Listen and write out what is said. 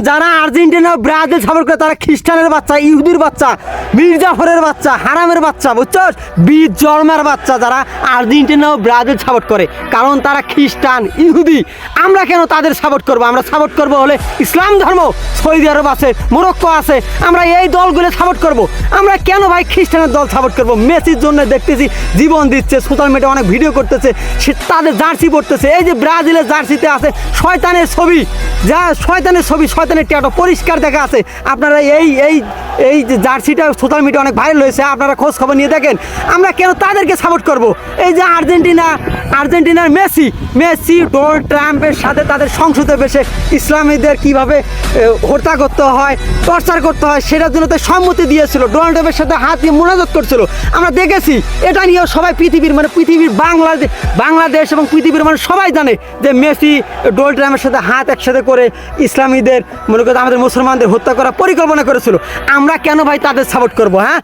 যারা Argentina Brazil support করে তারা খ্রিস্টানের বাচ্চা, ইহুদির বাচ্চা, মির্জাফরের বাচ্চা, হারামের বাচ্চা, বুঝছো? বীজ জন্মের বাচ্চা যারা আর্জেন্টিনা ও ব্রাজিল সাপোর্ট করে, কারণ তারা খ্রিস্টান ইহুদি। আমরা কেন তাদের সাপোর্ট করব? আমরা সাপোর্ট করব হলে ইসলাম ধর্ম, সৌদি আরব আছে, মোরক্কো আছে, আমরা এই দলগুলো সাপোর্ট করব। আমরা কেন ভাই খ্রিস্টানের দল সাপোর্ট করব? মেসির জন্য দেখতেছি জীবন দিচ্ছে, সোশ্যাল মিডিয়া অনেক ভিডিও করতেছে, সে তাদের জার্সি পড়তেছে। এই যে ব্রাজিলের জার্সিতে আছে শয়তানের ছবি, যা শয়তানের ছবি, শয়তানের ট্যাটু পরিষ্কার দেখা আছে। আপনারা এই এই এই যে জার্সিটা সোশ্যাল মিডিয়া অনেক ভাইরাল হয়েছে, আপনারা খোঁজ খবর নিয়ে দেখেন। আমরা কেন তাদেরকে সাপোর্ট করব? এই যে আর্জেন্টিনার মেসি ডোনাল্ড ট্রাম্পের সাথে তাদের সংসদে বসে ইসলামীদের কীভাবে হত্যা করতে হয়, টর্চার করতে হয়, সেটার জন্য তো সম্মতি দিয়েছিল। ডোনাল্ড ট্রাম্পের সাথে হাত দিয়ে মোনাজাত করছিল, আমরা দেখেছি। এটা নিয়েও সবাই পৃথিবীর বাংলাদেশ এবং পৃথিবীর মানুষ সবাই জানে যে মেসি ডোনাল্ড ট্রাম্পের সাথে হাত একসাথে করে ইসলামীদের মনে করতে আমাদের মুসলমানদের হত্যা করার পরিকল্পনা করেছিল। আমরা কেন ভাই তাদের সাপোর্ট করব? হ্যাঁ,